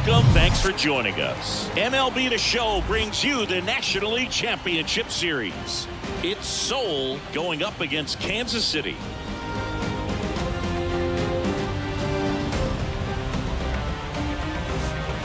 Welcome. Thanks for joining us. MLB The Show brings you the National League Championship Series. It's Seoul going up against Kansas City.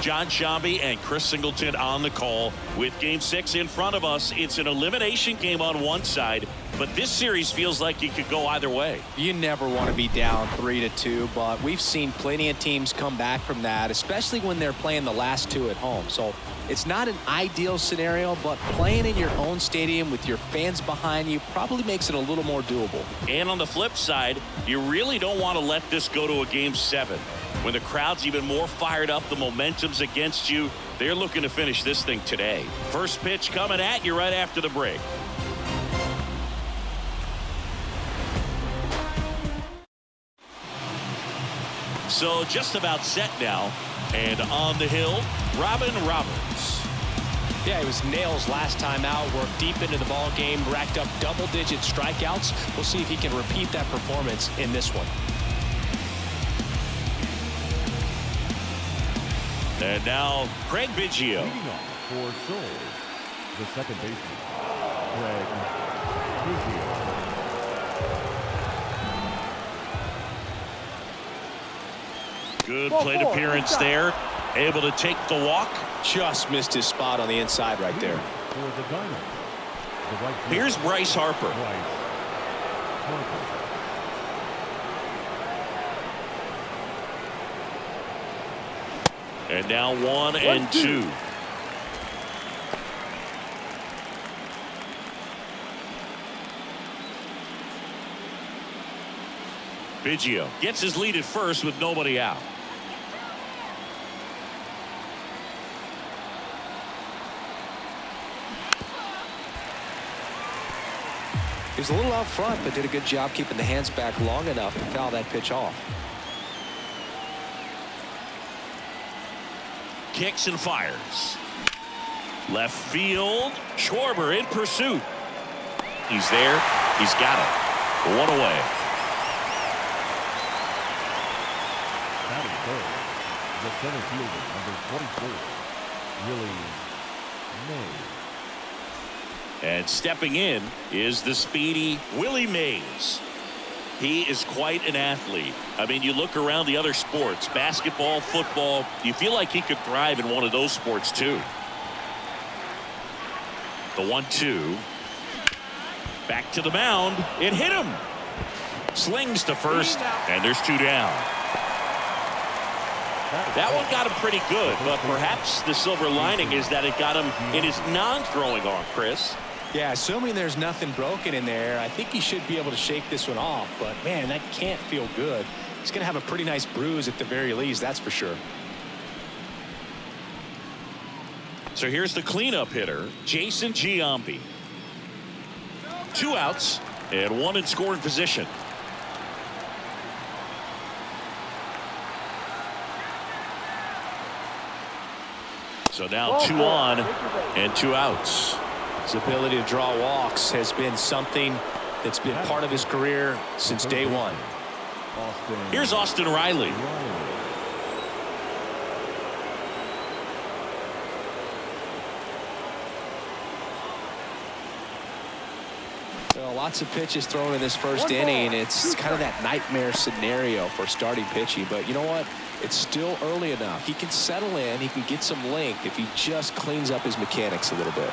John Shambi and Chris Singleton on the call with Game 6 in front of us. It's an elimination game on one side, but this series feels like it could go either way. You never want to be down 3-2, but we've seen plenty of teams come back from that, especially when they're playing the last two at home. So it's not an ideal scenario, but playing in your own stadium with your fans behind you probably makes it a little more doable. And on the flip side, you really don't want to let this go to a Game 7. When the crowd's even more fired up, the momentum's against you. They're looking to finish this thing today. First pitch coming at you right after the break. So just about set now. And on the hill, Robin Roberts. Yeah, he was nails last time out, worked deep into the ball game, racked up double-digit strikeouts. We'll see if he can repeat that performance in this one. And now, Craig Biggio. Leading off for Seoul, the second baseman, Craig Biggio. Good plate appearance there. Able to take the walk. Just missed his spot on the inside right there. For the Dynasty, the right fielder, Here's Bryce Harper. Bryce Harper. And now 1 and 2. Biggio gets his lead at first with nobody out. He was a little out front, but did a good job keeping the hands back long enough to foul that pitch off. Kicks and fires. Left field. Schwarber in pursuit. He's there. He's got it. One away. Batting third, the center fielder, number 24, Willie Mays. And stepping in is the speedy Willie Mays. He is quite an athlete. I mean, you look around the other sports, basketball, football, you feel like he could thrive in one of those sports too. The 1-2. Back to the mound. It hit him. Slings to first, and there's 2 down. That one got him pretty good, but perhaps the silver lining is that it got him in his non-throwing arm, Chris. Yeah, assuming there's nothing broken in there, I think he should be able to shake this one off. But, man, that can't feel good. He's going to have a pretty nice bruise at the very least, that's for sure. So here's the cleanup hitter, Jason Giambi. 2 outs and 1 in scoring position. So now 2 on and 2 outs. His ability to draw walks has been something that's been part of his career since day one. Here's Austin Riley. Well, lots of pitches thrown in this first inning. It's kind of that nightmare scenario for starting pitching. But you know what? It's still early enough. He can settle in. He can get some length if he just cleans up his mechanics a little bit.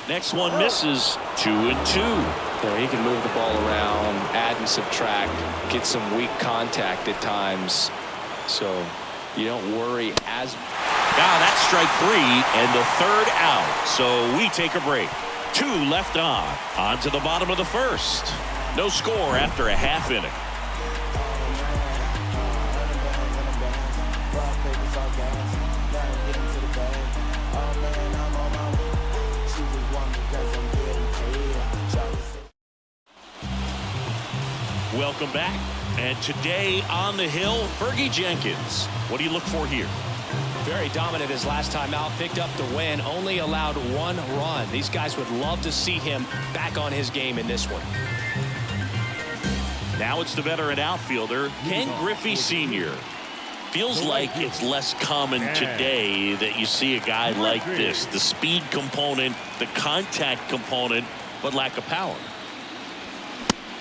Next one misses. 2 and 2. So he can move the ball around, add and subtract, get some weak contact at times. So you don't worry as. Now that's strike 3 and the 3rd out. So we take a break. 2 left on to the bottom of the first. No score after a half inning. Welcome back. And today on the hill, Fergie Jenkins. What do you look for here? Very dominant his last time out. Picked up the win. Only allowed 1 run. These guys would love to see him back on his game in this one. Now it's the veteran outfielder, Ken Griffey Sr. Feels like it's less common today that you see a guy like this. The speed component, the contact component, but lack of power.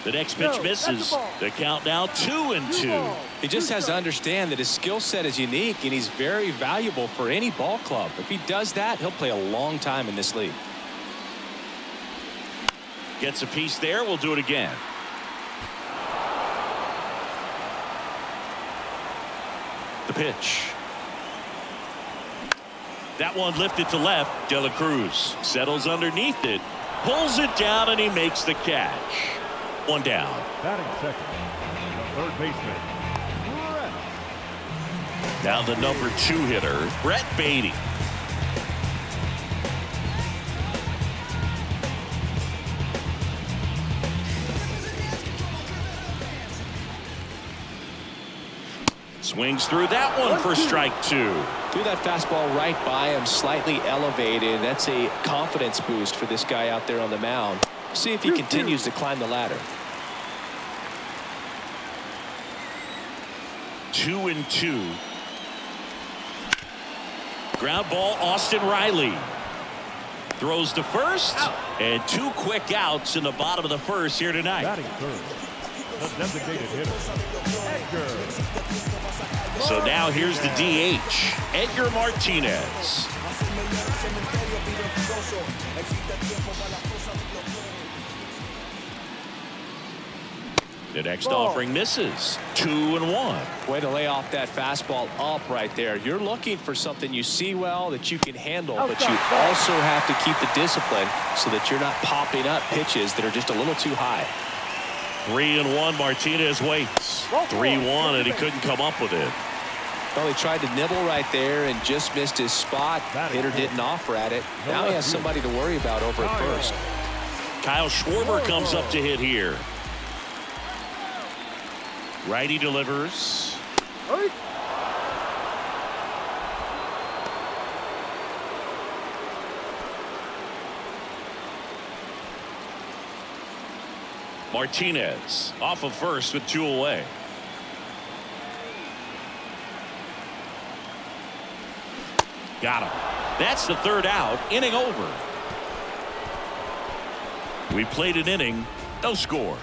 The next pitch misses. The count now 2-2. He just has to understand that his skill set is unique and he's very valuable for any ball club. If he does that, he'll play a long time in this league. Gets a piece there. We'll do it again. The pitch. That one lifted to left. De La Cruz settles underneath it, pulls it down, and he makes the catch. 1 down. Batting second, the third baseman, Brett. Now the number 2 hitter, Brett Beatty. Swings through that one for strike 2. Threw that fastball right by him, slightly elevated. That's a confidence boost for this guy out there on the mound. See if he continues to climb the ladder. 2-2. Ground ball, Austin Riley. Throws to first, and 2 quick outs in the bottom of the first here tonight. Batting third, the designated hitter, Edgar. So now here's the DH, Edgar Martinez. The next offering misses. 2-1. Way to lay off that fastball up right there. You're looking for something you see well that you can handle, but you also have to keep the discipline so that you're not popping up pitches that are just a little too high. 3-1. Martinez waits. 3-1, and he couldn't come up with it. Well, he tried to nibble right there and just missed his spot. Hitter didn't offer at it. Now he has somebody to worry about over at first. Kyle Schwarber comes up to hit here. Righty delivers. Martinez off of first with 2 away. Got him. That's the 3rd out. Inning over. We played an inning. No score.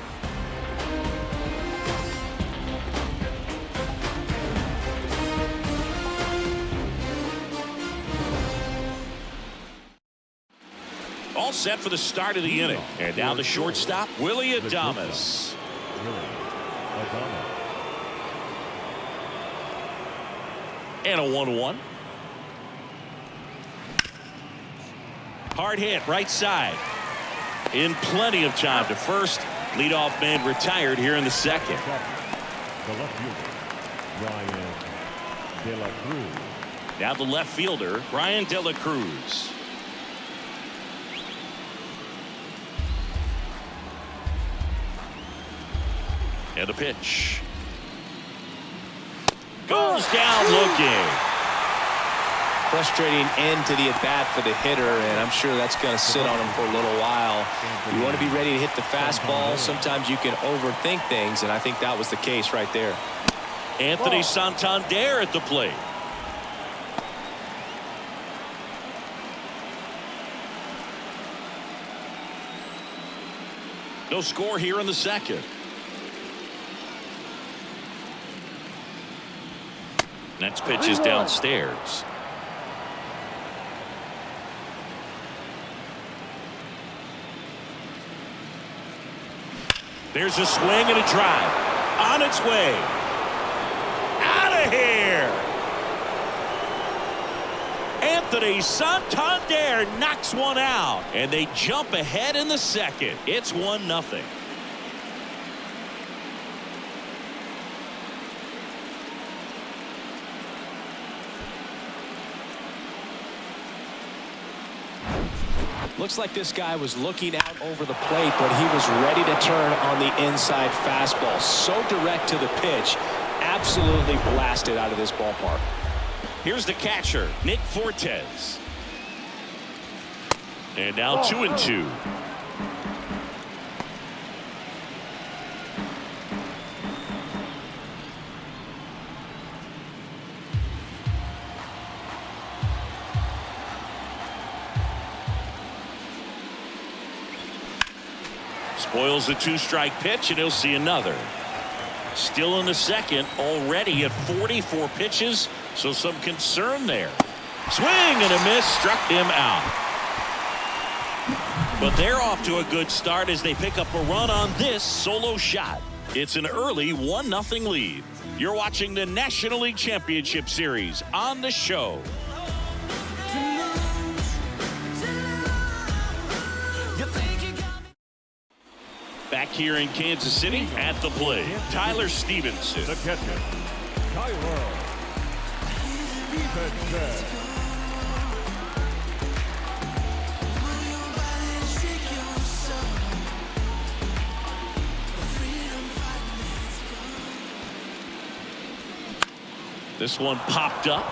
All set for the start of the inning. And now the shortstop, Willie Adames. And a 1-1. Hard hit right side. In plenty of time to first. Leadoff man retired here in the second. The left fielder, Brian De La Cruz. Now the left fielder, Brian De La Cruz. And a pitch. Goes down looking. Frustrating end to the at-bat for the hitter, and I'm sure that's going to sit on him for a little while. You want to be ready to hit the fastball. Sometimes you can overthink things, and I think that was the case right there. Anthony Santander at the plate. No score here in the second. Next pitch is downstairs. There's a swing and a drive. On its way. Out of here. Anthony Santander knocks one out. And they jump ahead in the second. It's 1-0. Looks like this guy was looking out over the plate, but he was ready to turn on the inside fastball. So direct to the pitch. Absolutely blasted out of this ballpark. Here's the catcher, Nick Fortes. And now 2-2. Spoils the 2-strike pitch, and he'll see another. Still in the second, already at 44 pitches, so some concern there. Swing and a miss, struck him out. But they're off to a good start as they pick up a run on this solo shot. It's an early 1-0 lead. You're watching the National League Championship Series on the show. Back here in Kansas City at the plate, Tyler Stevenson. The catcher, Tyler Stevenson. This one popped up.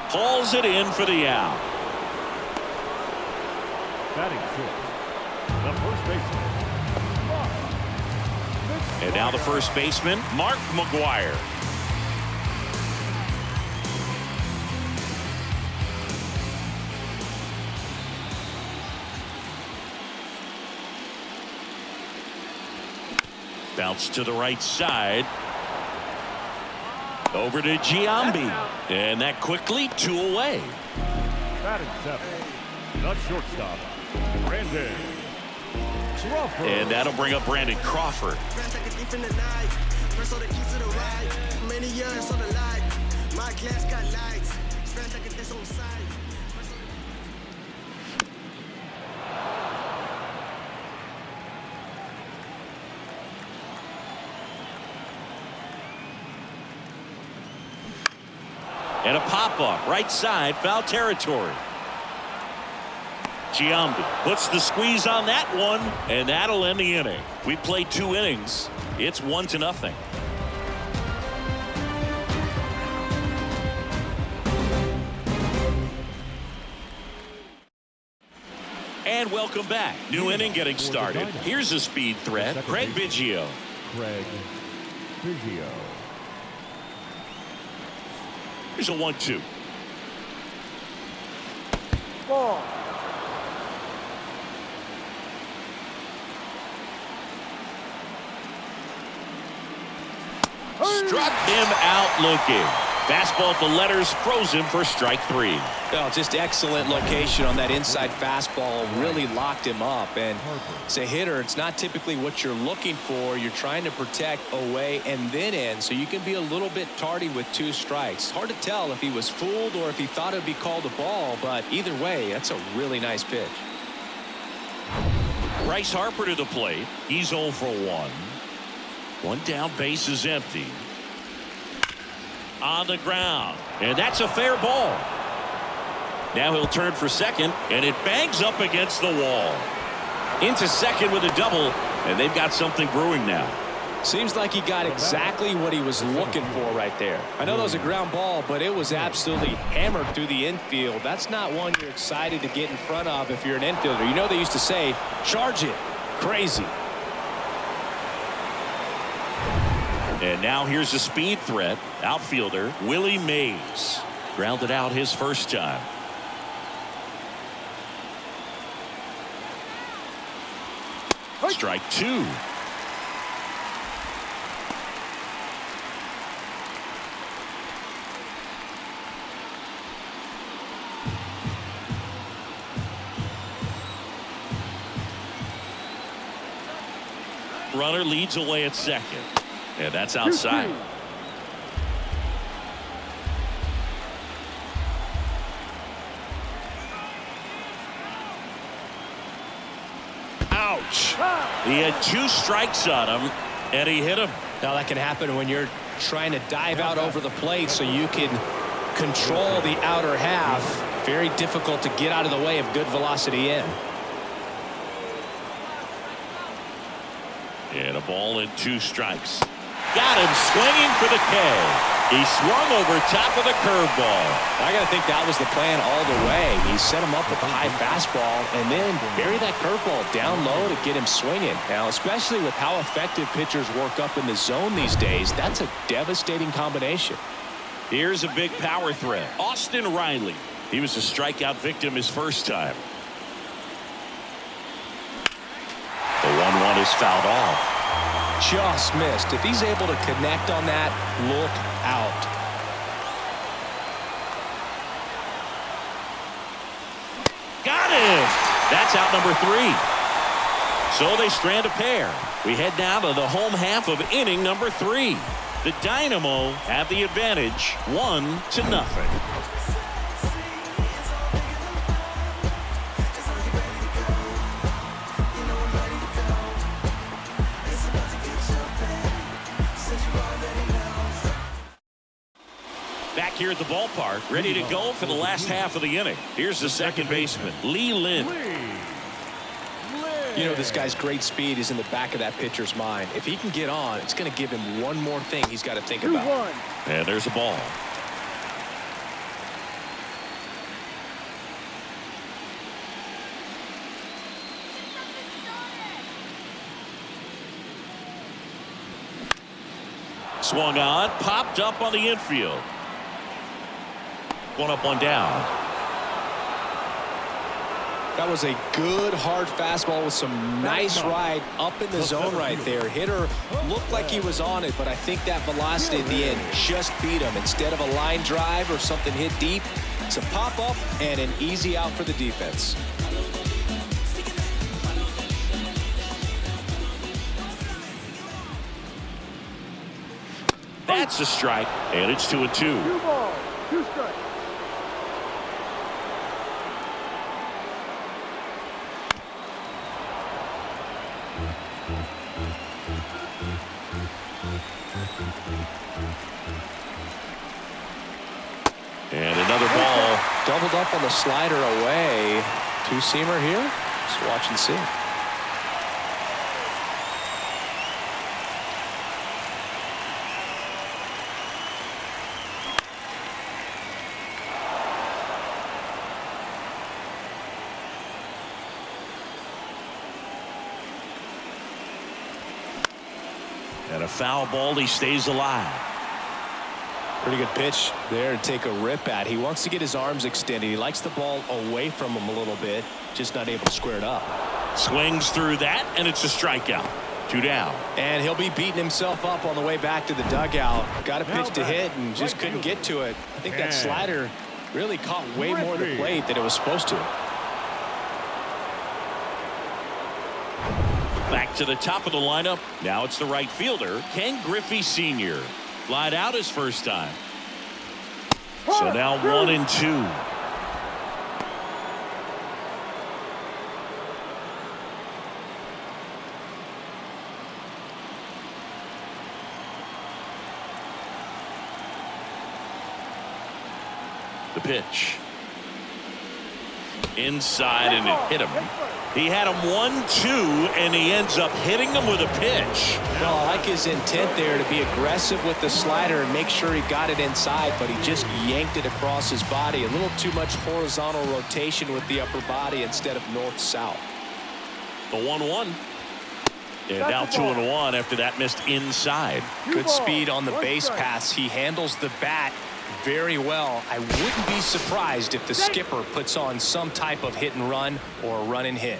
Hauls it in for the out. Batting short, the first baseman. And now the first baseman, Mark McGuire. Bounce to the right side. Over to Giambi. And that quickly 2 away. Batting 7, the shortstop, Brandon Crawford. And that'll bring up Brandon Crawford. And a pop-up, right side, foul territory. Giambi puts the squeeze on that one, and that'll end the inning. We played 2 innings. It's 1-0. And welcome back. New inning getting started. Here's a speed threat, Craig Biggio. Craig Biggio. Here's a 1-2. Ball. Struck him out looking. Fastball at the letters, froze him for strike 3. Oh, just excellent location on that inside fastball. Really locked him up. And as a hitter, it's not typically what you're looking for. You're trying to protect away and then in, so you can be a little bit tardy with 2 strikes. Hard to tell if he was fooled or if he thought it would be called a ball, but either way, that's a really nice pitch. Bryce Harper to the plate. He's 0 for 1. 1 down, base is empty. On the ground, and that's a fair ball. Now he'll turn for second, and it bangs up against the wall. Into second with a double, and they've got something brewing now. Seems like he got exactly what he was looking for right there. I know that was a ground ball, but it was absolutely hammered through the infield. That's not one you're excited to get in front of if you're an infielder. You know they used to say, charge it. Crazy. And now here's a speed threat. Outfielder Willie Mays. Grounded out his first time. Strike 2. Runner leads away at second. And that's outside. Ouch. He had 2 strikes on him, and he hit him. Now that can happen when you're trying to dive out over the plate so you can control the outer half. Very difficult to get out of the way of good velocity in. And a ball and 2 strikes. Got him swinging for the K. He swung over top of the curveball. I got to think that was the plan all the way. He set him up with a high fastball and then bury that curveball down low to get him swinging. Now, especially with how effective pitchers work up in the zone these days, that's a devastating combination. Here's a big power threat. Austin Riley. He was a strikeout victim his first time. The 1-1 is fouled off. Just missed. If he's able to connect on that, look out. Got him. That's out number 3. So they strand a pair. We head now to the home half of inning number 3. The Dynamo have the advantage, 1-0. Back here at the ballpark, ready to go for the last half of the inning. Here's the second baseman, Lee Lin. You know, this guy's great speed is in the back of that pitcher's mind. If he can get on, it's going to give him one more thing he's got to think about. And there's a ball. Swung on, popped up on the infield. 1 up, 1 down. That was a good hard fastball with some nice ride up in the zone right there. Hitter looked like he was on it, but I think that velocity at the end just beat him. Instead of a line drive or something hit deep, it's a pop up and an easy out for the defense. That's a strike, and it's 2-2. 2 balls, 2 strikes. And another ball. Doubled up on the slider away. 2-seamer here. Just watch and see. And a foul ball. He stays alive. Pretty good pitch there to take a rip at. He wants to get his arms extended. He likes the ball away from him a little bit, just not able to square it up. Swings through that, and it's a strikeout. 2 down. And he'll be beating himself up on the way back to the dugout. Got a pitch to hit and just couldn't get to it. I think that slider really caught way more of the plate than it was supposed to. Back to the top of the lineup. Now it's the right fielder, Ken Griffey Sr. Flied out his first time. So now 1-2. The pitch. Inside, and it hit him. He had him 1-2, and he ends up hitting him with a pitch. Well, I like his intent there to be aggressive with the slider and make sure he got it inside, but he just yanked it across his body. A little too much horizontal rotation with the upper body instead of north-south. The 1-1. And now 2-1 after that missed inside. Good speed on the base pass. He handles the bat very well. I wouldn't be surprised if the skipper puts on some type of hit and run or a run and hit.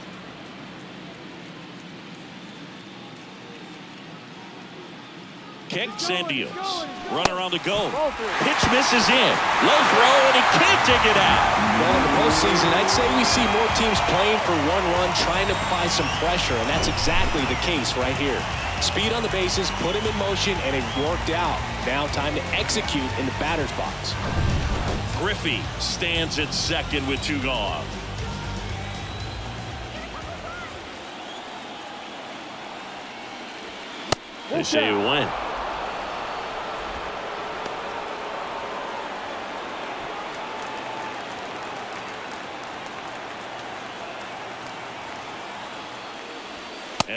Kicks and deals. Runner on the go. Pitch misses in. Low throw, and he can't dig it out. Well, in the postseason, I'd say we see more teams playing for one run, trying to apply some pressure, and that's exactly the case right here. Speed on the bases, put him in motion, and it worked out. Now time to execute in the batter's box. Griffey stands at second with 2 gone. They say a win.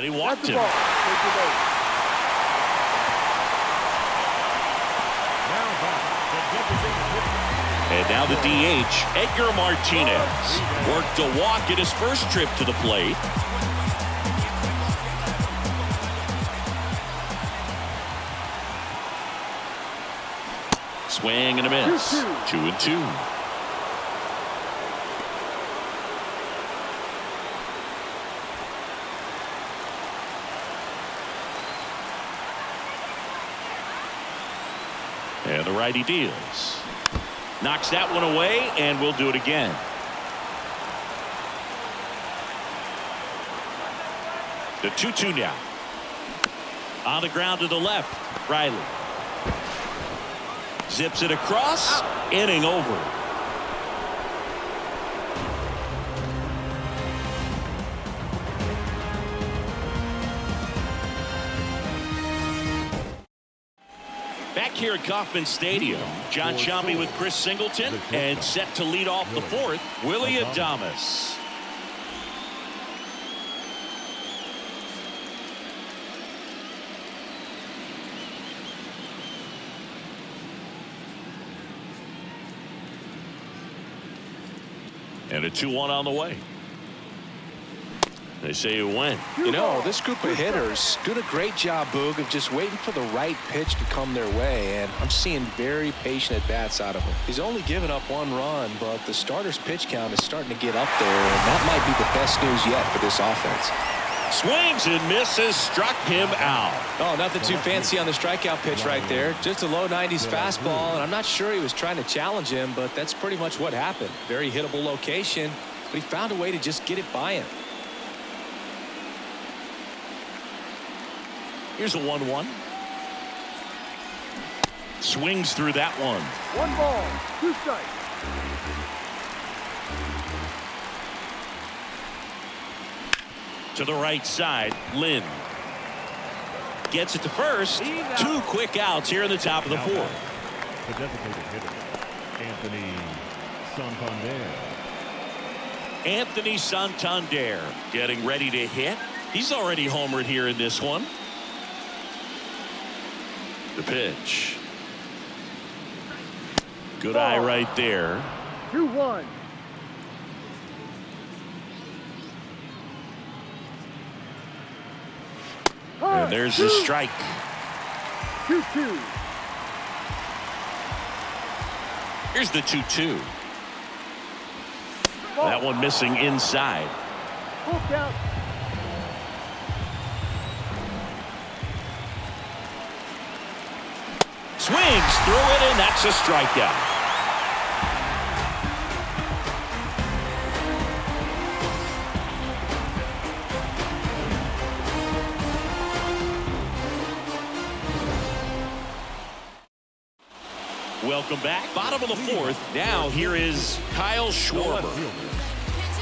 They walked him. And now the DH, Edgar Martinez, worked a walk at his first trip to the plate. Swing and a miss. 2-2. And the righty deals. Knocks that one away, and we'll do it again. The 2-2 now. On the ground to the left. Riley. Zips it across. Inning over. Back here at Kauffman Stadium, John Sciambi with Chris Singleton, and set to lead off the fourth, Willie Adames. And a 2-1 on the way. They say it went. You know, this group of hitters doing a great job, Boog, of just waiting for the right pitch to come their way, and I'm seeing very patient at-bats out of him. He's only given up 1 run, but the starter's pitch count is starting to get up there, and that might be the best news yet for this offense. Swings and misses, struck him out. Oh, nothing too fancy on the strikeout pitch right there. Just a low 90s fastball, and I'm not sure he was trying to challenge him, but that's pretty much what happened. Very hittable location, but he found a way to just get it by him. Here's a 1-1. Swings through that one. 1 ball, 2 strikes. To the right side, Lynn. Gets it to first. 2 quick outs here in the top of the fourth. The designated hitter, Anthony Santander. Anthony Santander getting ready to hit. He's already homered here in this one. The pitch. Good eye right there. 2-1. And there's the strike. 2-2. Here's the 2-2. That one missing inside. Full count. Swings through it, and that's a strikeout. Welcome back. Bottom of the fourth. Now here is Kyle Schwarber.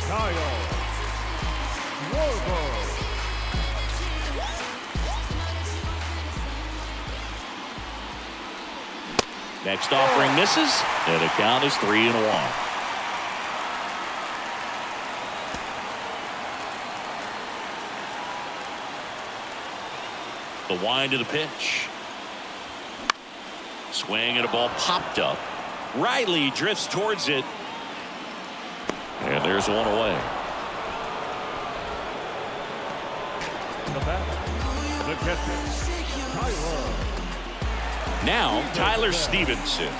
Kyle Schwarber. Next offering misses, and the count is 3-1. The wind of the pitch. Swing and a ball popped up. Riley drifts towards it. And there's one away. The bat, the catcher, Tyler. Now Tyler Stevenson.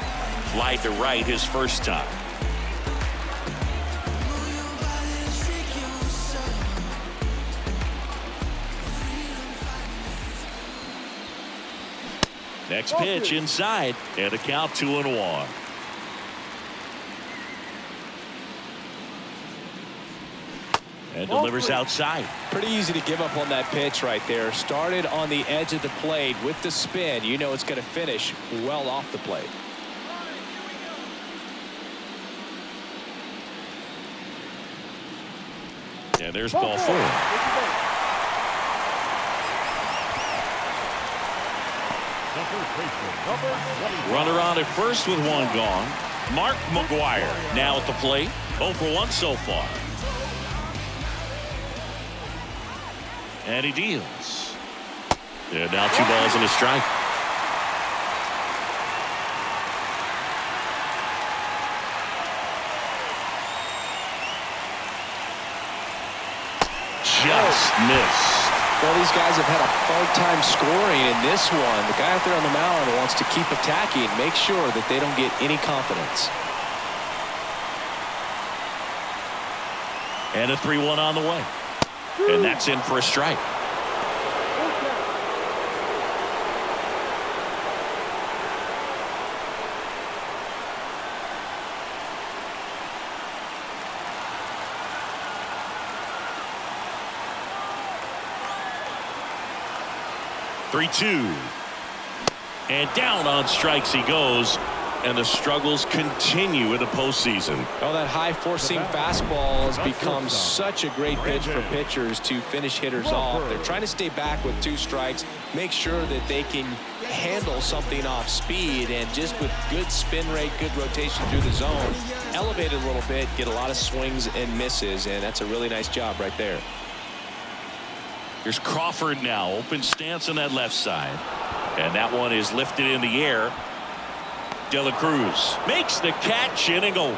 Flied to right his first time. Next pitch inside, and a count 2-1. And delivers outside. Pretty easy to give up on that pitch right there. Started on the edge of the plate with the spin. You know it's going to finish well off the plate. And there's ball 4. Runner on at first with 1 gone. Mark McGuire now at the plate. 0 for 1 so far. And he deals. And now 2 balls and a strike. Just missed. Well, these guys have had a hard time scoring in this one. The guy out there on the mound wants to keep attacking, make sure that they don't get any confidence. And a 3-1 on the way. And that's in for a strike. 3-2. And down on strikes he goes. And the struggles continue in the postseason. Oh, that high-forcing fastball has become such a great pitch for pitchers to finish hitters off. They're trying to stay back with 2 strikes, make sure that they can handle something off speed, and just with good spin rate, good rotation through the zone, elevate it a little bit, get a lot of swings and misses, and that's a really nice job right there. Here's Crawford now. Open stance on that left side. And that one is lifted in the air. De La Cruz makes the catch, inning over.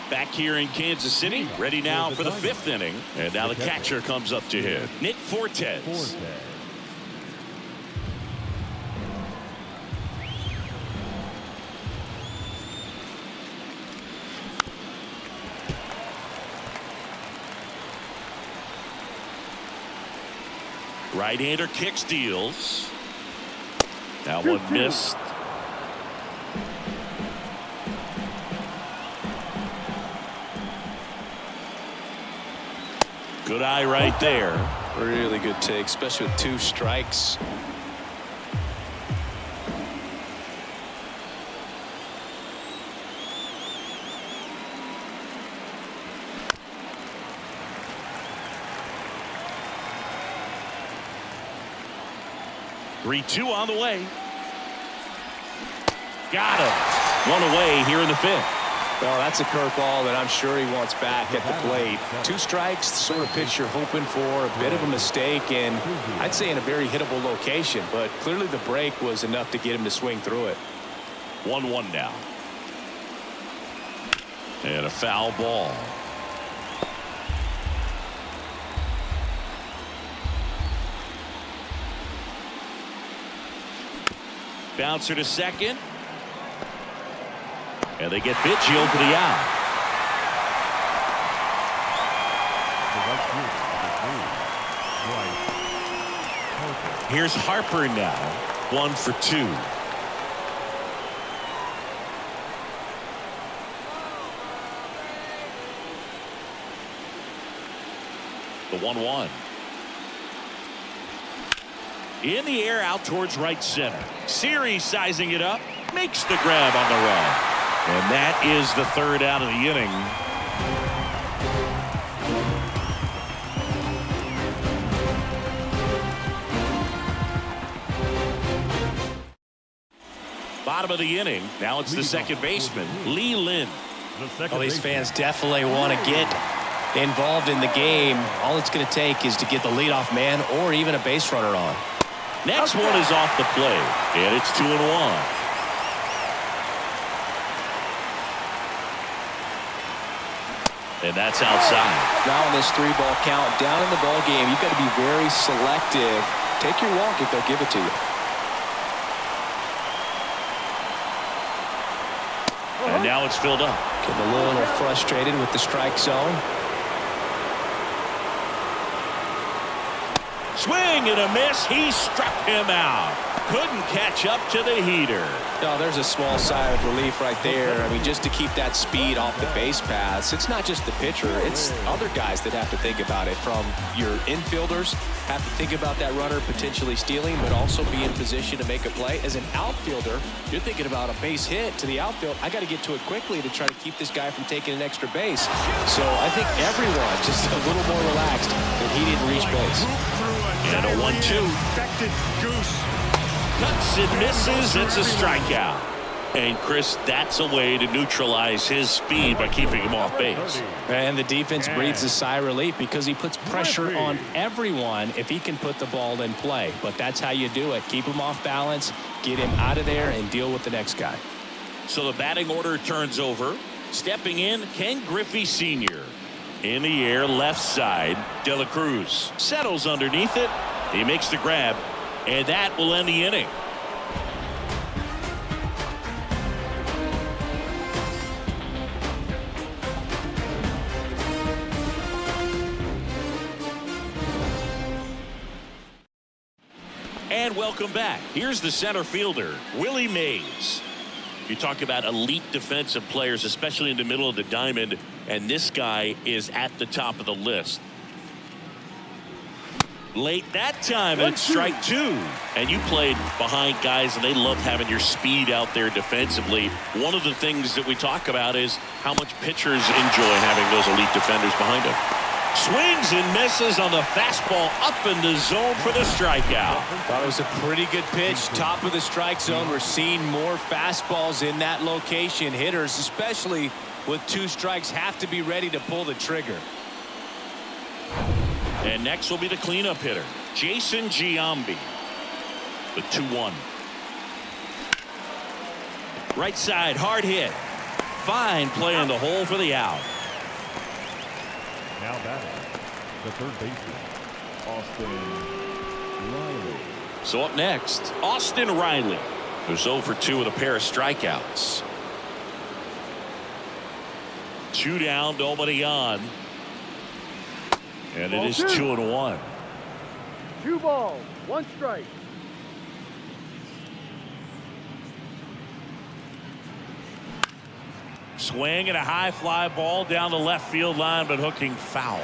Back here in Kansas City, ready now for the 5th inning. And now the catcher comes up to hit. Nick Fortes. Right-hander kicks, deals. That one missed. Good eye right there. Really good take, especially with 2 strikes. Three-two on the way. Got him. One away here in the 5th. Well, that's a curveball that I'm sure he wants back at the plate. 2 strikes, the sort of pitch you're hoping for. A bit of a mistake, and I'd say in a very hittable location. But clearly the break was enough to get him to swing through it. 1-1 now. And a foul ball. Bouncer to second. And they get Biggio for the out. Here's Harper now. 1 for 2. The 1-1. In the air out towards right center. Series sizing it up. Makes the grab on the run. And that is the 3rd out of the inning. Bottom of the inning. Now it's the second baseman, Lee Lin. Well, these fans definitely want to get involved in the game. All it's going to take is to get the leadoff man or even a base runner on. Next one is off the plate, and it's 2-1. And that's outside. Now in this 3-ball count, down in the ball game, you've got to be very selective. Take your walk if they'll give it to you. And now it's filled up. Getting a little frustrated with the strike zone. Swing and a miss. He struck him out. Couldn't catch up to the heater. No, there's a small sigh of relief right there. I mean, just to keep that speed off the base paths. It's not just the pitcher. It's other guys that have to think about it. From your infielders have to think about that runner potentially stealing, but also be in position to make a play. As an outfielder, you're thinking about a base hit to the outfield. I got to get to it quickly to try to keep this guy from taking an extra base. So I think everyone just a little more relaxed that he didn't reach base. And a 1-2. Effective goose. Cuts and misses. It's a strikeout. And Chris, that's a way to neutralize his speed by keeping him off base. And the defense breathes a sigh of relief because he puts pressure on everyone if he can put the ball in play. But that's how you do it. Keep him off balance, get him out of there, and deal with the next guy. So the batting order turns over. Stepping in, Ken Griffey Sr. In the air, left side. De La Cruz settles underneath it. He makes the grab, and that will end the inning. And welcome back. Here's the center fielder, Willie Mays. You talk about elite defensive players, especially in the middle of the diamond, and this guy is at the top of the list. Late that time, and it's strike two. And you played behind guys, and they love having your speed out there defensively. One of the things that we talk about is how much pitchers enjoy having those elite defenders behind them. Swings and misses on the fastball up in the zone for the strikeout. Thought it was a pretty good pitch. Top of the strike zone. We're seeing more fastballs in that location. Hitters, especially with 2 strikes, have to be ready to pull the trigger. And next will be the cleanup hitter, Jason Giambi. The 2-1. Right side, hard hit. Fine play in the hole for the out. Now batting, the third baseman, Austin Riley. So up next, Austin Riley, who's 0 for 2 with a pair of strikeouts. 2 down, nobody on. And it is 2-1. 2 balls, 1 strike. Swing and a high fly ball down the left field line, but hooking foul.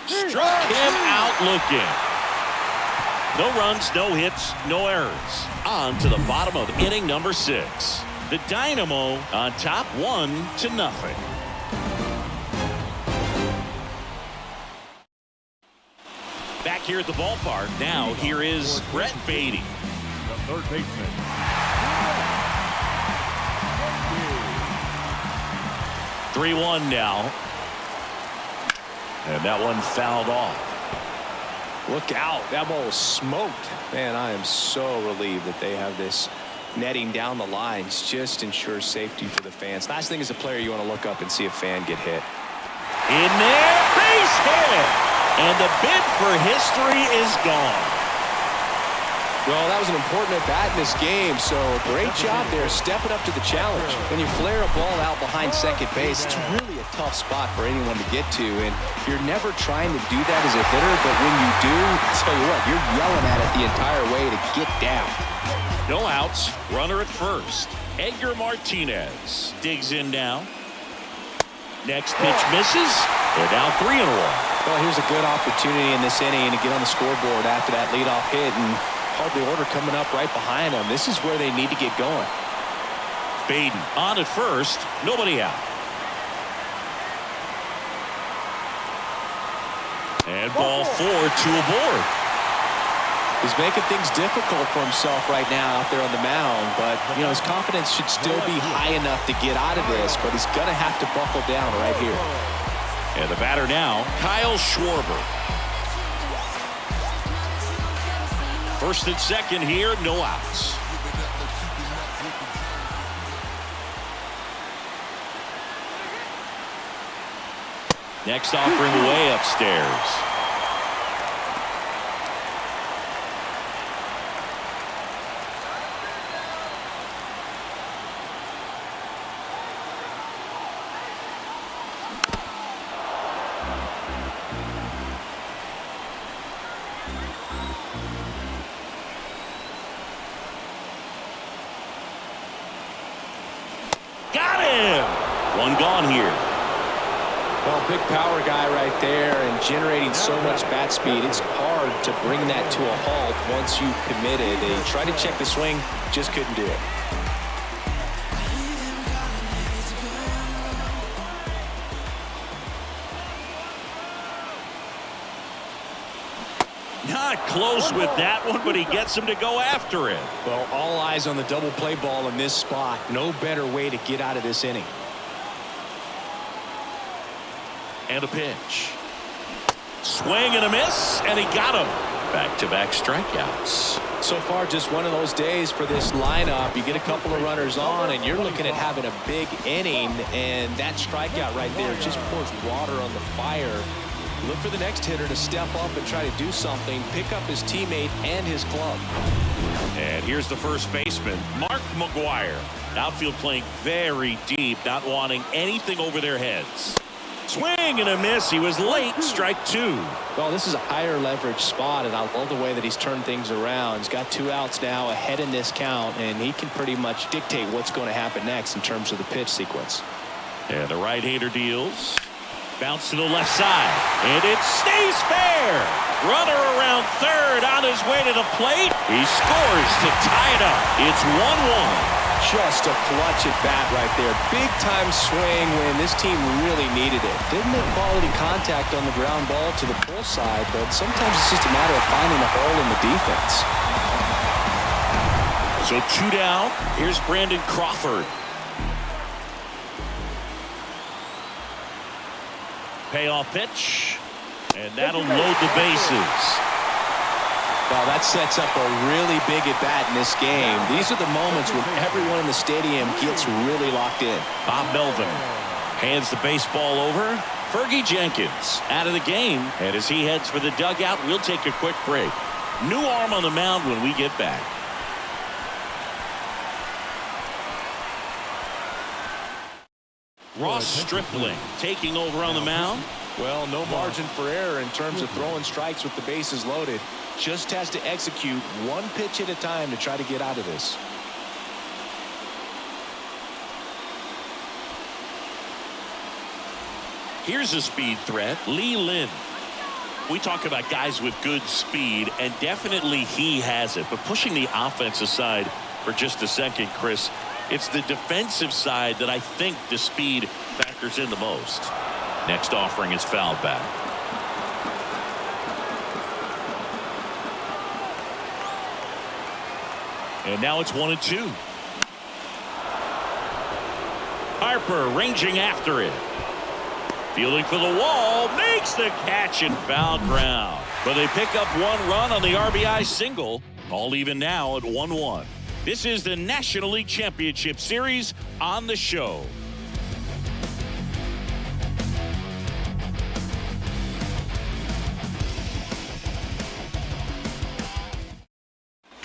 Struck him out looking. No runs, no hits, no errors. On to the bottom of inning number 6. The Dynamo on top 1-0. Back here at the ballpark. Now here is Brett Beatty. The third baseman. 3-1 now. And that one fouled off. Look out. That ball was smoked. Man, I am so relieved that they have this netting down the lines. Just ensures safety for the fans. Last thing as a player, you want to look up and see a fan get hit. In there, base hit. And the bid for history is gone. Well, that was an important at-bat in this game, so great job there stepping up to the challenge. When you flare a ball out behind second base, it's really a tough spot for anyone to get to, and you're never trying to do that as a hitter, but when you do, I'll tell you what, you're yelling at it the entire way to get down. No outs, runner at first. Edgar Martinez digs in now. Next pitch misses. They're down 3-1. Well, here's a good opportunity in this inning to get on the scoreboard after that leadoff hit, and hardly order coming up right behind them. This is where they need to get going. Baden on at first, nobody out. And ball 4, 2 aboard. He's making things difficult for himself right now out there on the mound, but you know his confidence should still be high enough to get out of this, but he's going to have to buckle down right here. And the batter now, Kyle Schwarber. First and second here, no outs. Next offering way upstairs. One gone here. Well, big power guy right there and generating so much bat speed. It's hard to bring that to a halt once you've committed. They tried to check the swing, just couldn't do it. Not close with that one, but he gets him to go after it. Well, all eyes on the double play ball in this spot. No better way to get out of this inning. And a pitch. Swing and a miss, and he got him. Back-to-back strikeouts. So far, just one of those days for this lineup. You get a couple of runners on, and you're looking at having a big inning, and that strikeout right there just pours water on the fire. Look for the next hitter to step up and try to do something, pick up his teammate and his glove. And here's the first baseman, Mark McGuire. Outfield playing very deep, not wanting anything over their heads. Swing and a miss. He was late. Strike two. Well, this is a higher leverage spot, and I love the way that he's turned things around. He's got 2 outs now ahead in this count, and he can pretty much dictate what's going to happen next in terms of the pitch sequence. And the right-hander deals. Bounce to the left side, and it stays fair. Runner around third on his way to the plate. He scores to tie it up. It's 1-1. Just a clutch at bat right there. Big time swing when this team really needed it. Didn't make quality contact on the ground ball to the pull side, but sometimes it's just a matter of finding a hole in the defense. So 2 down. Here's Brandon Crawford. Payoff pitch, and that'll load the bases. Well, that sets up a really big at-bat in this game. These are the moments when everyone in the stadium gets really locked in. Bob Melvin hands the baseball over. Fergie Jenkins out of the game, and as he heads for the dugout, we'll take a quick break. New arm on the mound when we get back. Ross Stripling taking over on the mound. Well, no margin for error in terms of throwing strikes with the bases loaded. Just has to execute one pitch at a time to try to get out of this. Here's a speed threat, Lee Lin. We talk about guys with good speed, and definitely he has it. But pushing the offense aside for just a second, Chris, it's the defensive side that I think the speed factors in the most. Next offering is fouled back. And now it's 1-2. Harper ranging after it. Fielding for the wall, makes the catch in foul ground. But they pick up 1 run on the RBI single. All even now at 1-1. This is the National League Championship Series on the show.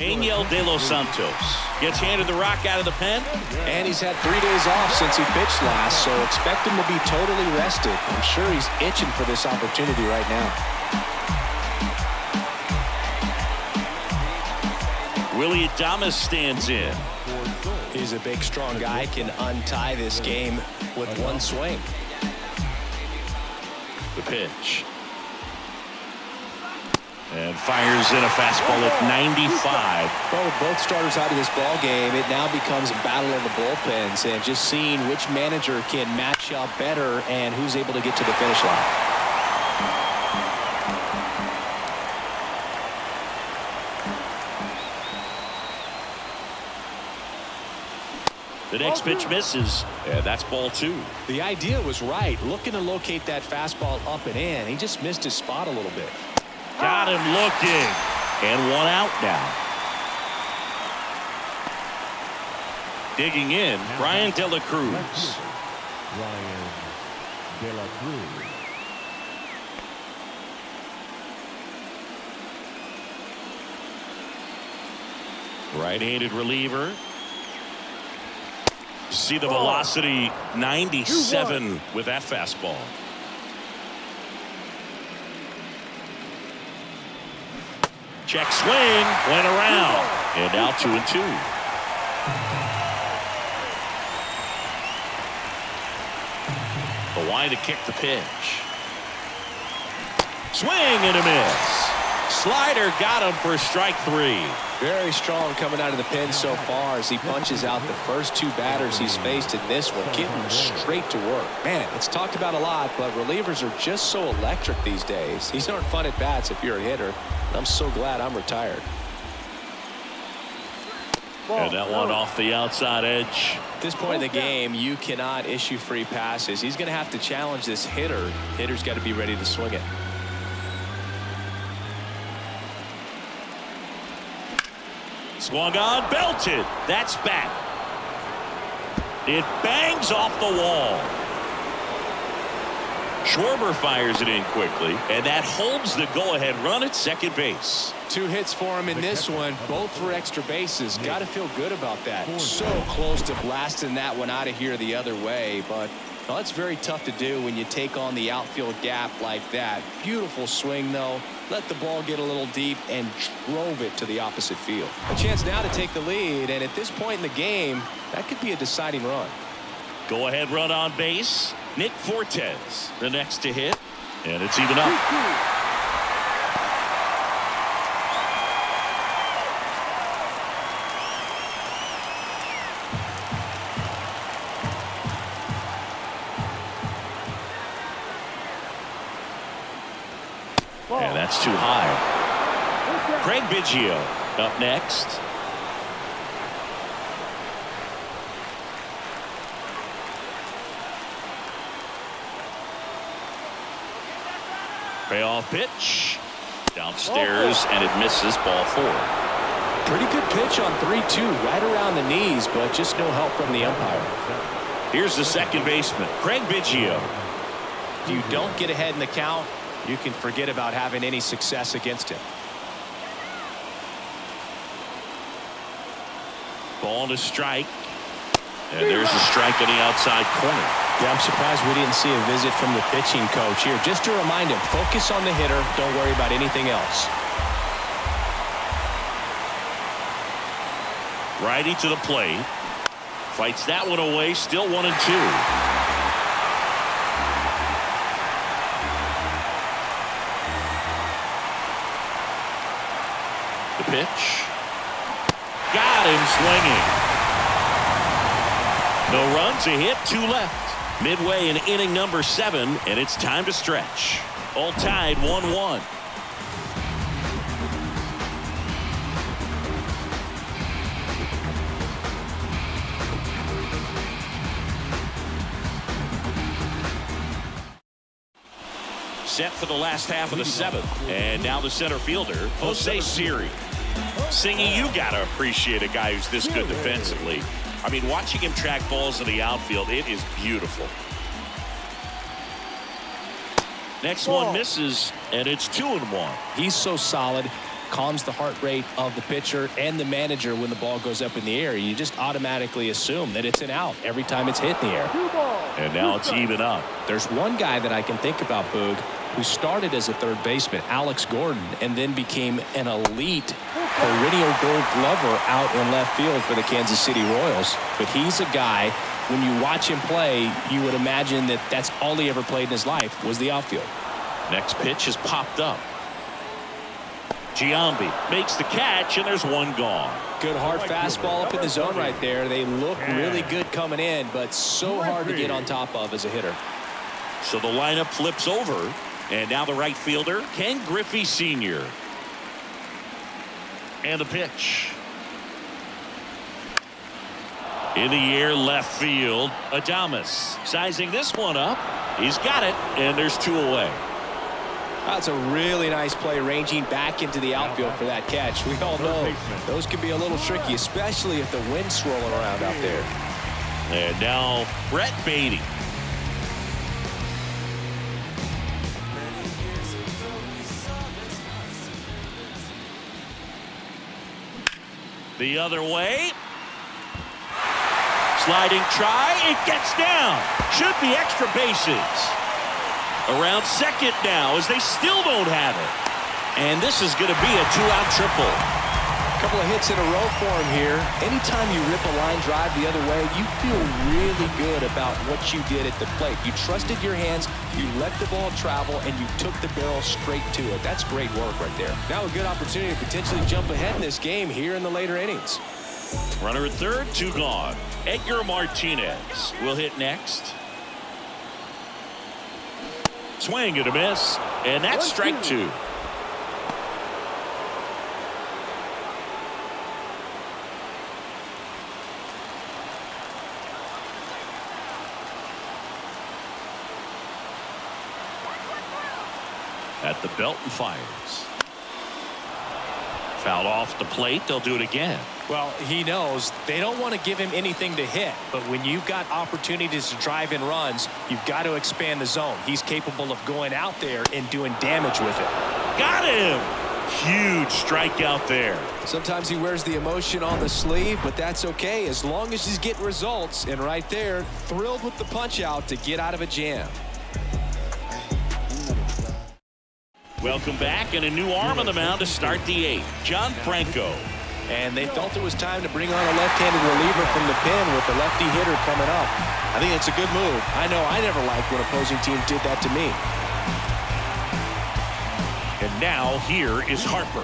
Angel De Los Santos gets handed the rock out of the pen. And he's had 3 days off since he pitched last, so expect him to be totally rested. I'm sure he's itching for this opportunity right now. Willie Adames stands in. He's a big, strong guy, can untie this game with one swing. The pitch. And fires in a fastball at 95. Well, with both starters out of this ball game, it now becomes a battle of the bullpens and just seeing which manager can match up better and who's able to get to the finish line. The next pitch misses, and that's ball 2. The idea was right, looking to locate that fastball up and in. He just missed his spot a little bit. Got him looking, and 1 out now. Digging in, Brian De La Cruz. Brian De La Cruz. Right-handed reliever. See the velocity, 97 with that fastball. Check swing, went around, and now 2-2. The line to kick the pitch. Swing and a miss. Slider got him for strike 3. Very strong coming out of the pen so far as he punches out the first two batters he's faced in this one, getting straight to work. Man, it's talked about a lot, but relievers are just so electric these days. These aren't fun at bats if you're a hitter. I'm so glad I'm retired. And that one off the outside edge. At this point in the game, you cannot issue free passes. He's going to have to challenge this hitter. Hitter's got to be ready to swing it. Swung on, belted. That's back. It bangs off the wall. Schwarber fires it in quickly, and that holds the go-ahead run at second base. 2 hits for him in this one, both for extra bases. Got to feel good about that. So close to blasting that one out of here the other way, but well, it's very tough to do when you take on the outfield gap like that. Beautiful swing, though. Let the ball get a little deep and drove it to the opposite field. A chance now to take the lead, and at this point in the game, that could be a deciding run. Go-ahead run on base. Nick Fortes, the next to hit, and it's even up. And that's too high. Craig Biggio up next. Payoff pitch. Downstairs, and it misses, ball 4. Pretty good pitch on 3-2, right around the knees, but just no help from the umpire. Here's the second baseman, Craig Biggio. If you don't get ahead in the count, you can forget about having any success against him. Ball to strike. And there's a strike on the outside corner. Yeah, I'm surprised we didn't see a visit from the pitching coach here. Just to remind him, focus on the hitter. Don't worry about anything else. Righty to the plate. Fights that one away. Still 1-2. The pitch. Got him swinging. No runs, a hit, 2 left. Midway in inning number 7, and it's time to stretch. All tied 1-1. Set for the last half of the 7th. And now the center fielder, Jose Siri. Singy, you got to appreciate a guy who's this good defensively. I mean, watching him track balls in the outfield, it is beautiful. Next one misses, and it's 2-1. He's so solid, calms the heart rate of the pitcher and the manager when the ball goes up in the air. You just automatically assume that it's an out every time it's hit in the air. And now it's even up. There's one guy that I can think about, Boog, who started as a third baseman, Alex Gordon, and then became an elite perennial Gold Glover out in left field for the Kansas City Royals. But he's a guy, when you watch him play, you would imagine that that's all he ever played in his life was the outfield. Next pitch is popped up. Giambi makes the catch, and there's one gone. Good hard fastball up in the zone right there. They look really good coming in, but so hard to get on top of as a hitter. So the lineup flips over, and now the right fielder, Ken Griffey Sr. And the pitch. In the air, left field, Adames sizing this one up. He's got it, and there's 2 away. That's a really nice play, ranging back into the outfield for that catch. We all know those can be a little tricky, especially if the wind's swirling around out there. And now Brett Beatty. The other way. Sliding try. It gets down. Should be extra bases. Around second now as they still don't have it. And this is going to be a 2-out triple. Couple of hits in a row for him here. Anytime you rip a line drive the other way, you feel really good about what you did at the plate. You trusted your hands, you let the ball travel, and you took the barrel straight to it. That's great work right there. Now a good opportunity to potentially jump ahead in this game here in the later innings. Runner at third, 2 gone. Edgar Martinez will hit next. Swing and a miss, and that's strike 2. At the belt and fires. Fouled off the plate. They'll do it again. Well, he knows they don't want to give him anything to hit, but when you've got opportunities to drive in runs, you've got to expand the zone. He's capable of going out there and doing damage with it. Got him. Huge strikeout there. Sometimes he wears the emotion on the sleeve, but that's okay as long as he's getting results. And right there, thrilled with the punch out to get out of a jam. Welcome back, and a new arm on the mound to start the 8th. John Franco. And they felt it was time to bring on a left-handed reliever from the pen with the lefty hitter coming up. I think it's a good move. I know I never liked when opposing teams did that to me. And now here is Harper.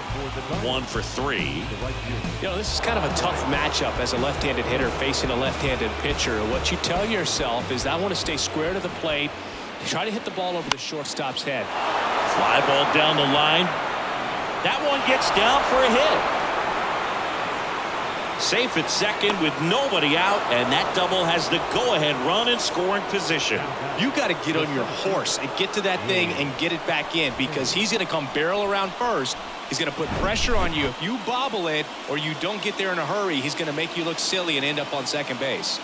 1 for 3. You know, this is kind of a tough matchup as a left-handed hitter facing a left-handed pitcher. What you tell yourself is I want to stay square to the plate, try to hit the ball over the shortstop's head. Fly ball down the line. That one gets down for a hit. Safe at second with nobody out, and that double has the go-ahead run in scoring position. You got to get on your horse and get to that thing and get it back in, because he's going to come barrel around first. He's going to put pressure on you. If you bobble it or you don't get there in a hurry, he's going to make you look silly and end up on second base.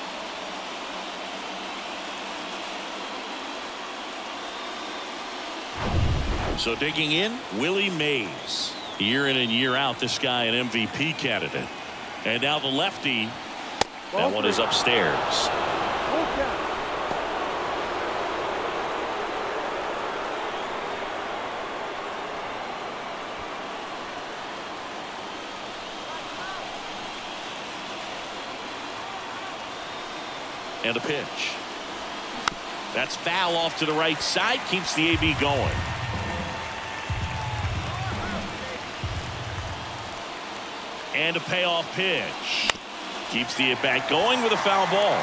So digging in, Willie Mays. Year in and year out, this guy an MVP candidate. And now the lefty. That one is upstairs. And a pitch. That's foul off to the right side. Keeps the AB going. And a payoff pitch. Keeps the at-bat going with a foul ball.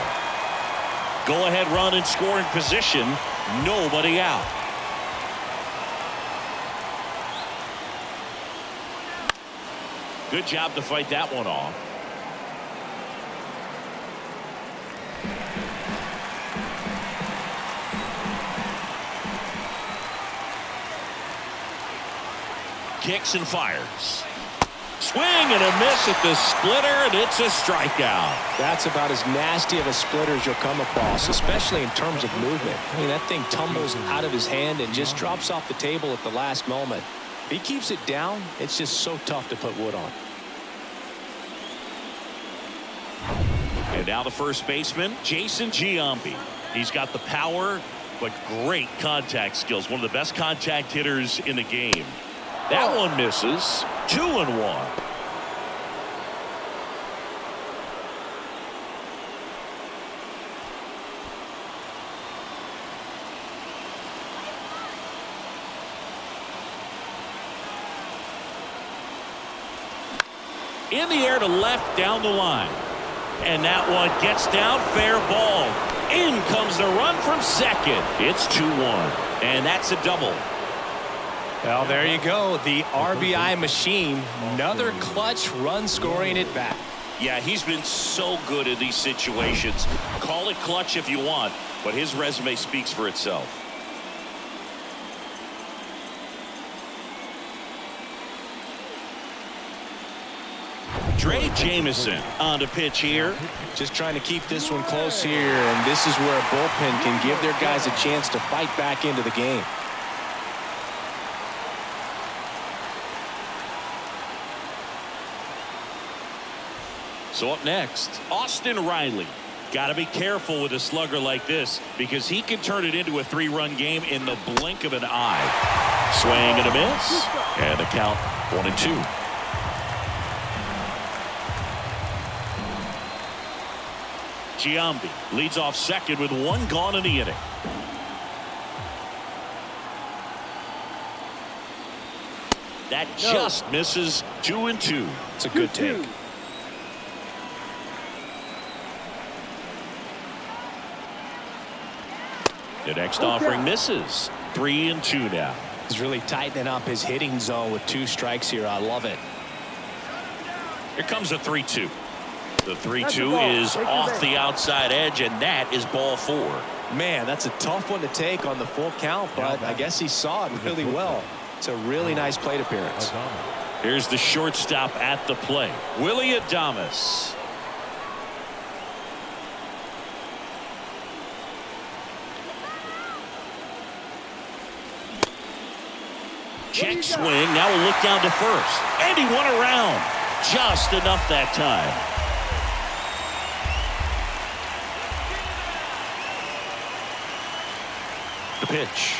Go-ahead run in scoring position. Nobody out. Good job to fight that one off. Kicks and fires. Swing and a miss at the splitter, and it's a strikeout. That's about as nasty of a splitter as you'll come across, especially in terms of movement. I mean, that thing tumbles out of his hand and just drops off the table at the last moment. If he keeps it down, it's just so tough to put wood on. And now the first baseman, Jason Giambi. He's got the power, but great contact skills. One of the best contact hitters in the game. That one misses. 2-1. In the air to left down the line. And that one gets down, fair ball. In comes the run from second. It's 2-1. And that's a double. Well, there you go. The RBI machine. Another clutch run scoring at bat. Yeah, he's been so good in these situations. Call it clutch if you want, but his resume speaks for itself. Trey Jamison on the pitch here. Just trying to keep this one close here, and this is where a bullpen can give their guys a chance to fight back into the game. So up next, Austin Riley. Got to be careful with a slugger like this because he can turn it into a 3-run game in the blink of an eye. Swing and a miss. And the count 1-2. Giambi leads off second with one gone in the inning. That just misses. 2-2. It's a good take. The next offering misses. 3-2 now. He's really tightening up his hitting zone with 2 strikes here. I love it. Here comes a 3-2. The 3-2 is off the outside edge, and that is ball 4. Man, that's a tough one to take on the full count, but I guess he saw it really well. It's a really nice plate appearance. Here's the shortstop at the plate, Willie Adames. Check swing. Now we'll look down to first. And he won around. Just enough that time. The pitch.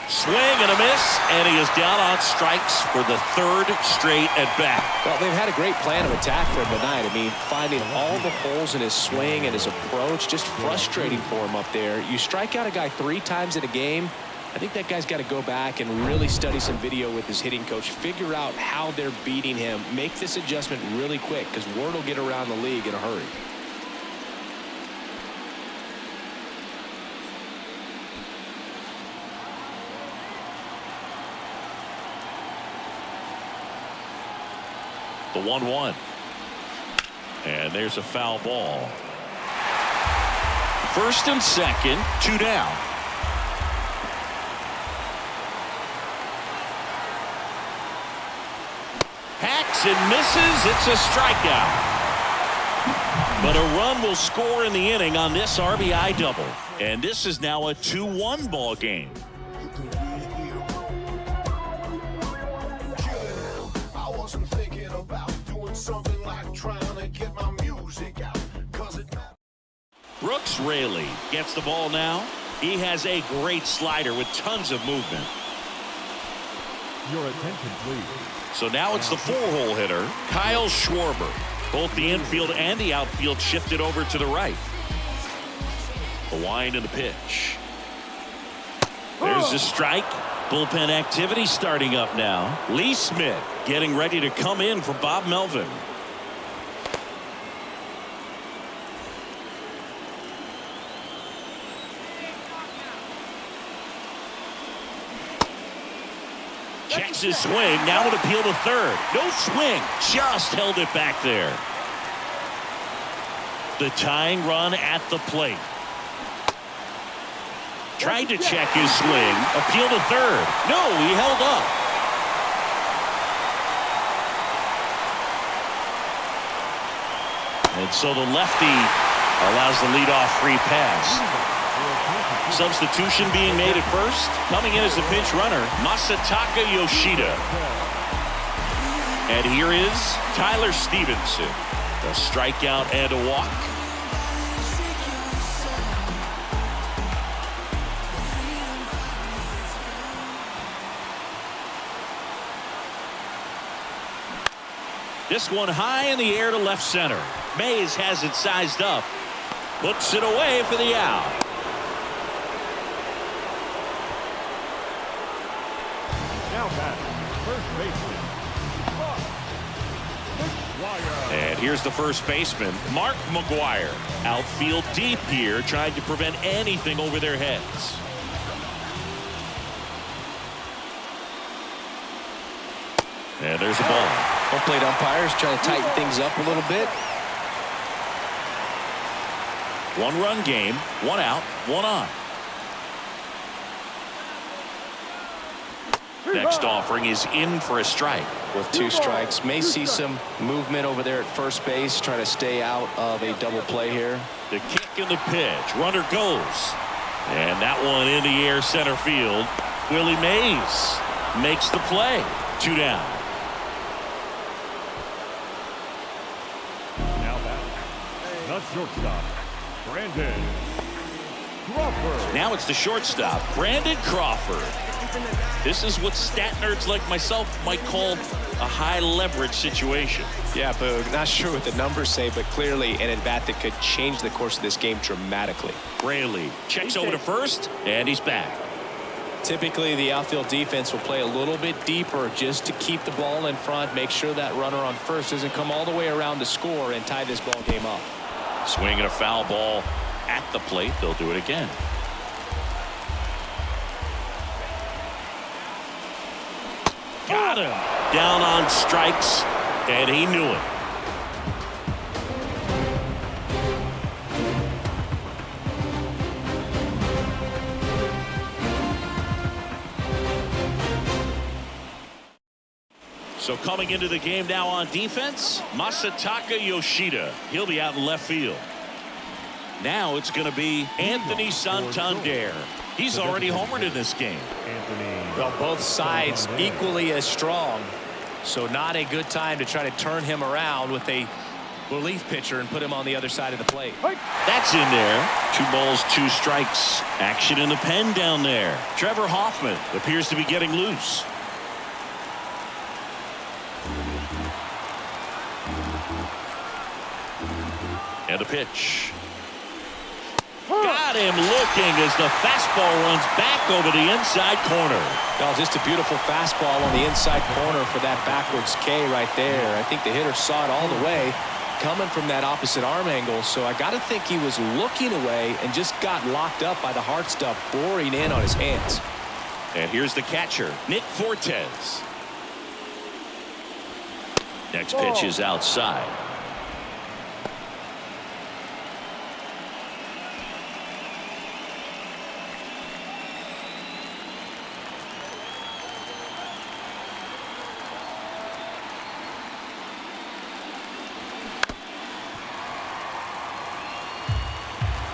Swing and a miss, and he is down on strikes for the 3rd straight at bat. Well, they've had a great plan of attack for him tonight. I mean, finding all the holes in his swing and his approach, just frustrating for him up there. You strike out a guy 3 times in a game, I think that guy's got to go back and really study some video with his hitting coach, figure out how they're beating him, make this adjustment really quick, because word will get around the league in a hurry. The 1-1. And there's a foul ball. First and second, 2 down. Hacks and misses. It's a strikeout. But a run will score in the inning on this RBI double. And this is now a 2-1 ball game. Brooks Raley gets the ball now. He has a great slider with tons of movement. Your attention, please. So now it's the 4-hole hitter, Kyle Schwarber. Both the infield and the outfield shifted over to the right. The wind and the pitch. There's the strike. Bullpen activity starting up now. Lee Smith getting ready to come in for Bob Melvin. Checks his swing. Now an appeal to third. No swing. Just held it back there. The tying run at the plate. Tried to check his swing. Appeal to third. No, he held up. And so the lefty allows the leadoff free pass. Substitution being made at first. Coming in as the pinch runner, Masataka Yoshida. And here is Tyler Stevenson. A strikeout and a walk. This one high in the air to left center. Mays has it sized up. Puts it away for the out. Now back, first baseman. And here's the first baseman, Mark McGuire. Outfield deep here, trying to prevent anything over their heads. And there's the ball. Home plate umpires trying to tighten things up a little bit. 1-run game, 1 out, 1 on. Next offering is in for a strike. With 2 strikes, may see some movement over there at first base, trying to stay out of a double play here. The kick and the pitch. Runner goes. And that one in the air center field. Willie Mays makes the play. 2 down. Now back, the shortstop, Brandon Crawford. Now it's the shortstop, Brandon Crawford. This is what stat nerds like myself might call a high leverage situation. Yeah, Boog, not sure what the numbers say, but clearly an at-bat that could change the course of this game dramatically. Braley checks over to first, and he's back. Typically, the outfield defense will play a little bit deeper just to keep the ball in front, make sure that runner on first doesn't come all the way around to score and tie this ball game up. Swinging a foul ball at the plate. They'll do it again. Got him. Down on strikes, and he knew it. So coming into the game now on defense, Masataka Yoshida. He'll be out in left field. Now it's going to be Anthony Santander. He's already homered in this game. Well, both sides equally as strong. So not a good time to try to turn him around with a relief pitcher and put him on the other side of the plate. That's in there. 2 balls, 2 strikes. Action in the pen down there. Trevor Hoffman appears to be getting loose. And a pitch. Got him looking as the fastball runs back over the inside corner. Well, just a beautiful fastball on the inside corner for that backwards K right there. I think the hitter saw it all the way coming from that opposite arm angle. So I got to think he was looking away and just got locked up by the hard stuff boring in on his hands. And here's the catcher, Nick Fortes. Next pitch is outside.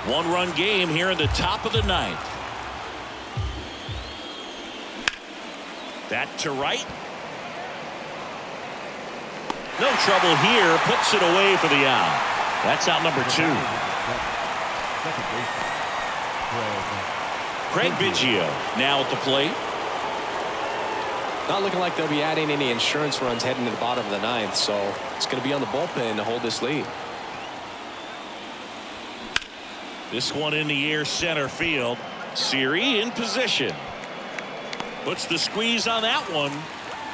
One-run game here in the top of the 9th. That to right. No trouble here. Puts it away for the out. That's out number 2. Craig Biggio now at the plate. Not looking like they'll be adding any insurance runs heading to the bottom of the 9th. So it's going to be on the bullpen to hold this lead. This one in the air center field. Siri in position. Puts the squeeze on that one.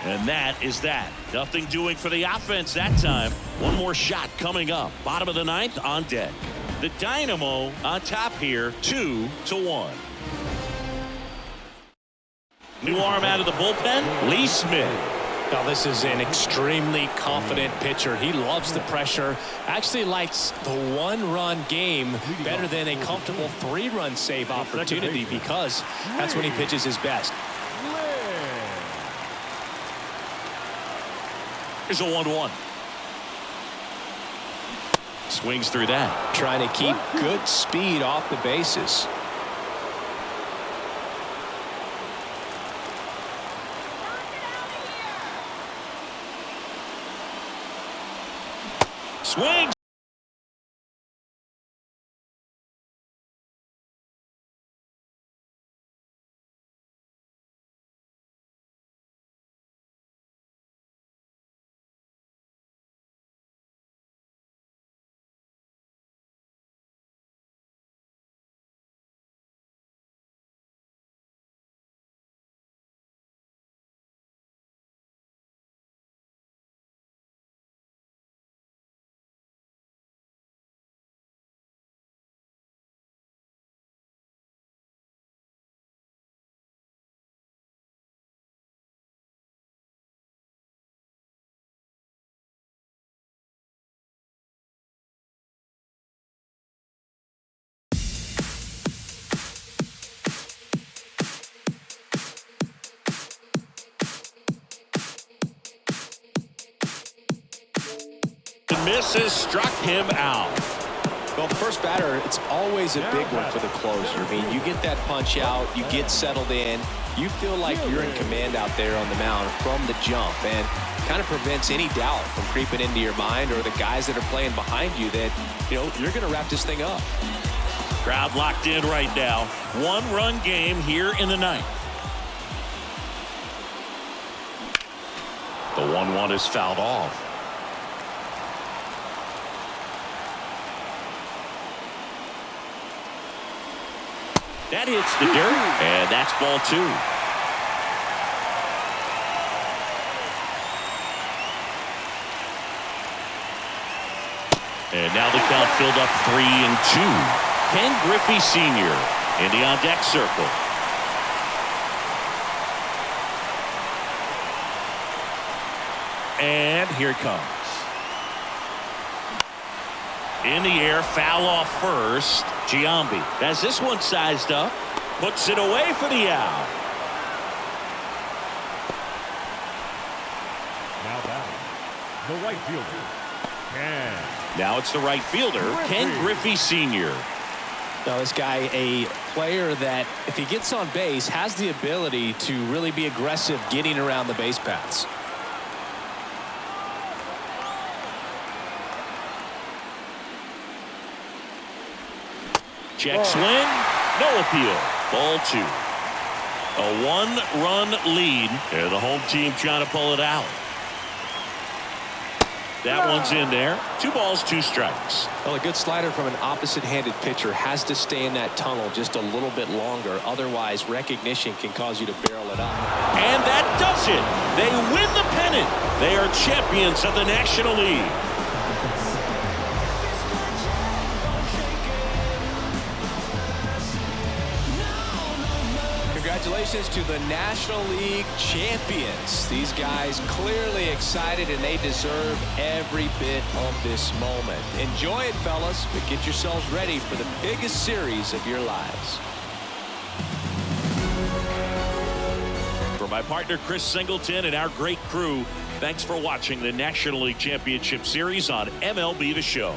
And that is that. Nothing doing for the offense that time. One more shot coming up. Bottom of the 9th on deck. The Dynamo on top here, 2-1. New arm out of the bullpen, Lee Smith. Now, this is an extremely confident pitcher. He loves the pressure. Actually likes the 1-run game better than a comfortable 3-run save opportunity because that's when he pitches his best. Here's a 1-1. Swings through that. Trying to keep good speed off the bases. Swings. The miss has struck him out. Well, the first batter, it's always a big one for the closer. I mean, you get that punch out, you get settled in, you feel like you're in command out there on the mound from the jump, and kind of prevents any doubt from creeping into your mind or the guys that are playing behind you that, you know, you're going to wrap this thing up. Crowd locked in right now. 1-run game here in the ninth. The 1-1 is fouled off. That hits the dirt, and that's ball 2. And now the count filled up 3-2. Ken Griffey Sr. in the on-deck circle. And here it comes. In the air, foul off first. Giambi has this one sized up. Puts it away for the out. Now batting, the right fielder, Ken. Now it's the right fielder, Ken Griffey Sr. Now this guy, a player that if he gets on base has the ability to really be aggressive getting around the base paths. Check swing, no appeal. Ball 2. A 1-run lead, and the home team trying to pull it out. That one's in there. 2 balls, 2 strikes. Well, a good slider from an opposite-handed pitcher has to stay in that tunnel just a little bit longer. Otherwise, recognition can cause you to barrel it up. And that does it. They win the pennant. They are champions of the National League. Congratulations to the National League champions. These guys clearly excited, and they deserve every bit of this moment. Enjoy it, fellas, but get yourselves ready for the biggest series of your lives. For my partner Chris Singleton and our great crew, thanks for watching the National League Championship Series on MLB The Show.